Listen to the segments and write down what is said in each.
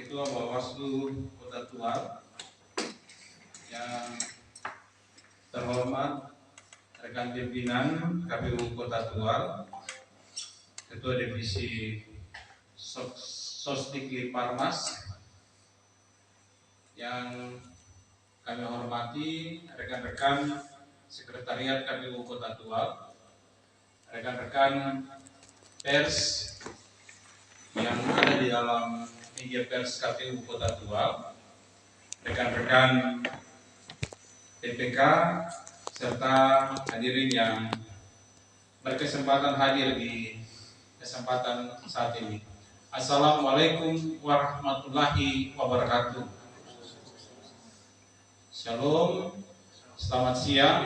Ketua Bawaslu Kota Tual, yang terhormat rekan pimpinan KPU Kota Tual, Ketua Divisi Sosdikli Parmas, yang kami hormati rekan-rekan Sekretariat KPU Kota Tual, rekan-rekan pers yang ada di dalam media pers KPU Kota Tual, rekan-rekan PPK, serta hadirin yang berkesempatan hadir di kesempatan saat ini. Assalamualaikum warahmatullahi wabarakatuh. Shalom, selamat siang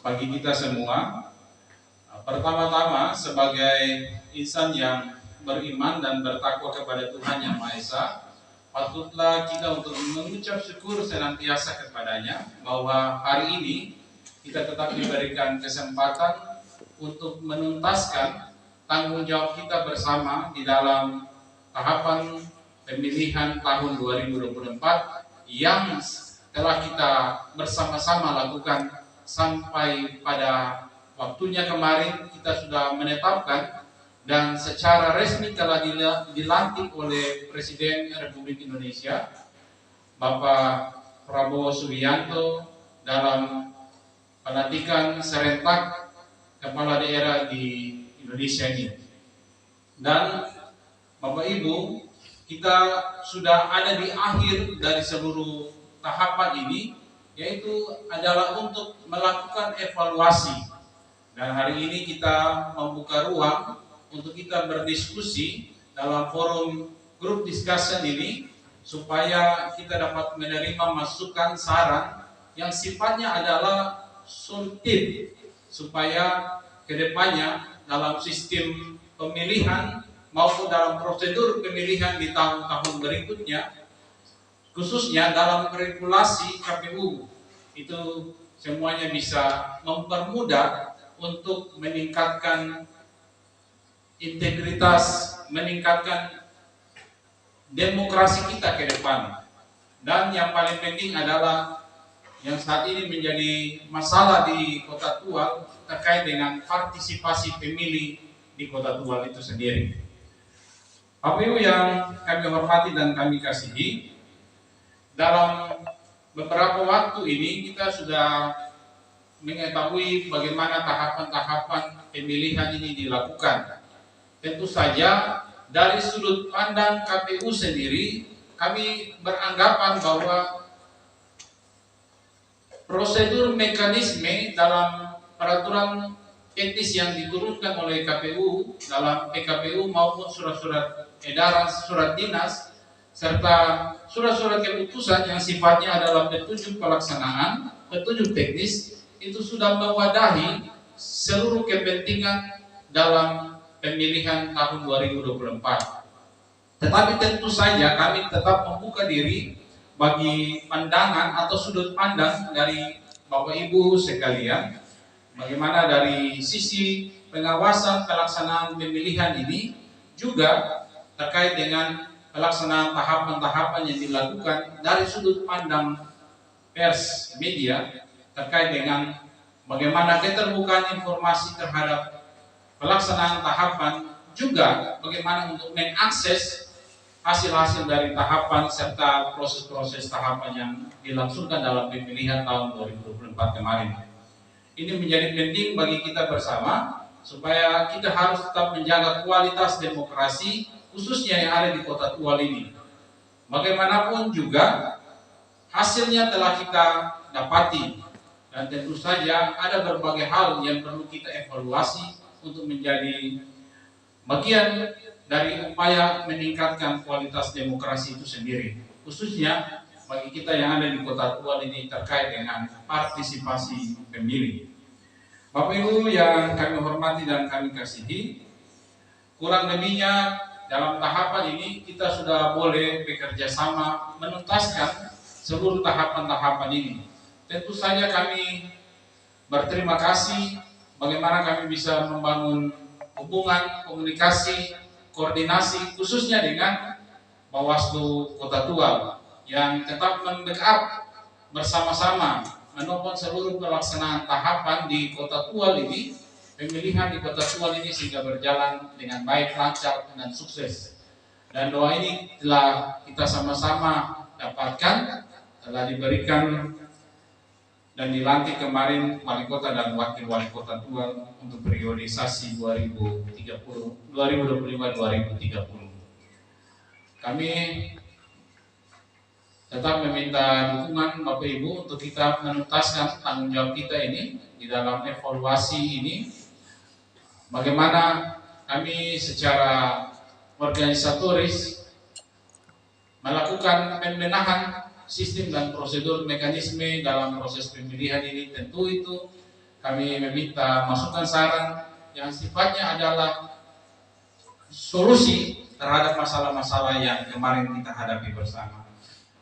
bagi kita semua. Pertama-tama, sebagai insan yang beriman dan bertakwa kepada Tuhan Yang Maha Esa, patutlah kita untuk mengucap syukur senantiasa kepadanya bahwa hari ini kita tetap diberikan kesempatan untuk menuntaskan tanggung jawab kita bersama di dalam tahapan pemilihan tahun 2024 yang telah kita bersama-sama lakukan sampai pada waktunya kemarin. Kita sudah menetapkan dan secara resmi telah dilantik oleh Presiden Republik Indonesia Bapak Prabowo Subianto dalam pelantikan serentak kepala daerah di Indonesia ini. Dan Bapak Ibu, kita sudah ada di akhir dari seluruh tahapan ini, yaitu adalah untuk melakukan evaluasi. Dan hari ini kita membuka ruang untuk kita berdiskusi dalam forum group discussion ini, supaya kita dapat menerima masukan saran yang sifatnya adalah solutif, supaya kedepannya dalam sistem pemilihan maupun dalam prosedur pemilihan di tahun-tahun berikutnya, khususnya dalam regulasi KPU, itu semuanya bisa mempermudah untuk meningkatkan integritas, meningkatkan demokrasi kita ke depan. Dan yang paling penting adalah yang saat ini menjadi masalah di Kota Tual terkait dengan partisipasi pemilih di Kota Tual itu sendiri. Bapak Ibu yang kami hormati dan kami kasihi, dalam beberapa waktu ini kita sudah mengetahui bagaimana tahapan-tahapan pemilihan ini dilakukan. Tentu saja dari sudut pandang KPU sendiri, kami beranggapan bahwa prosedur mekanisme dalam peraturan teknis yang diturunkan oleh KPU dalam PKPU maupun surat-surat edaran, surat dinas, serta surat-surat keputusan yang sifatnya adalah petunjuk pelaksanaan, petunjuk teknis, itu sudah mewadahi seluruh kepentingan dalam pemilihan tahun 2024. Tetapi tentu saja kami tetap membuka diri bagi pandangan atau sudut pandang dari Bapak Ibu sekalian, bagaimana dari sisi pengawasan pelaksanaan pemilihan ini, juga terkait dengan pelaksanaan tahapan-tahapan yang dilakukan dari sudut pandang pers media, terkait dengan bagaimana keterbukaan informasi terhadap pelaksanaan tahapan, juga bagaimana untuk mengakses hasil-hasil dari tahapan serta proses-proses tahapan yang dilangsungkan dalam pemilihan tahun 2024 kemarin. Ini menjadi penting bagi kita bersama, supaya kita harus tetap menjaga kualitas demokrasi, khususnya yang ada di Kota Tual ini. Bagaimanapun juga hasilnya telah kita dapati, dan tentu saja ada berbagai hal yang perlu kita evaluasi untuk menjadi bagian dari upaya meningkatkan kualitas demokrasi itu sendiri, khususnya bagi kita yang ada di Kota Tual ini terkait dengan partisipasi pemilih. Bapak Ibu yang kami hormati dan kami kasihi, kurang lebihnya dalam tahapan ini kita sudah boleh bekerja sama menuntaskan seluruh tahapan-tahapan ini. Tentu saja kami berterima kasih bagaimana kami bisa membangun hubungan, komunikasi, koordinasi, khususnya dengan Bawaslu Kota Tual yang tetap membackup bersama-sama menopang seluruh pelaksanaan tahapan di Kota Tual ini, pemilihan di Kota Tual ini sehingga berjalan dengan baik, lancar, dan sukses. Dan doa ini telah kita sama-sama dapatkan, telah diberikan dan dilantik kemarin wali kota dan wakil wali kota Tual untuk periodisasi 2025-2030. Kami tetap meminta dukungan Bapak Ibu untuk kita menuntaskan tanggung jawab kita ini di dalam evaluasi ini. Bagaimana kami secara organisatoris melakukan pembenahan sistem dan prosedur mekanisme dalam proses pemilihan ini. Tentu itu kami meminta masukan saran yang sifatnya adalah solusi terhadap masalah-masalah yang kemarin kita hadapi bersama.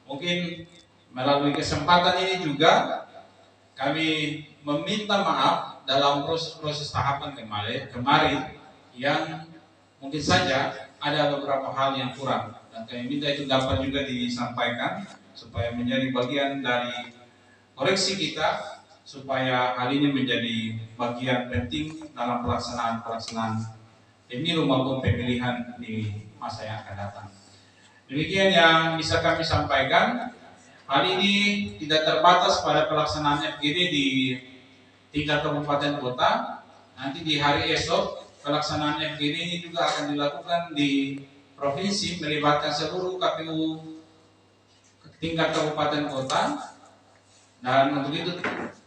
Mungkin melalui kesempatan ini juga kami meminta maaf dalam proses tahapan kemarin yang mungkin saja ada beberapa hal yang kurang, dan kami minta itu dapat juga disampaikan supaya menjadi bagian dari koreksi kita, supaya hal ini menjadi bagian penting dalam pelaksanaan pemilu maupun pemilihan di masa yang akan datang. Demikian yang bisa kami sampaikan. Hal ini tidak terbatas pada pelaksanaan FGD di tingkat kabupaten kota. Nanti di hari esok pelaksanaan FGD ini juga akan dilakukan di provinsi, melibatkan seluruh KPU tingkat kabupaten kota. Dan untuk itu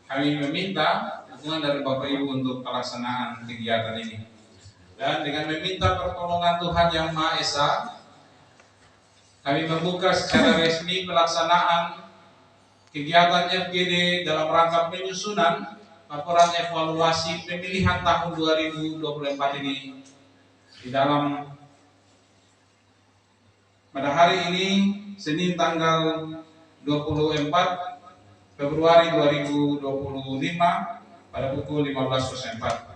kami meminta dukungan dari Bapak Ibu untuk pelaksanaan kegiatan ini. Dan dengan meminta pertolongan Tuhan Yang Maha Esa, kami membuka secara resmi pelaksanaan kegiatan FGD dalam rangka penyusunan laporan evaluasi pemilihan tahun 2024 ini di dalam pada hari ini, Senin tanggal 24 Februari 2025 pada pukul 15.04.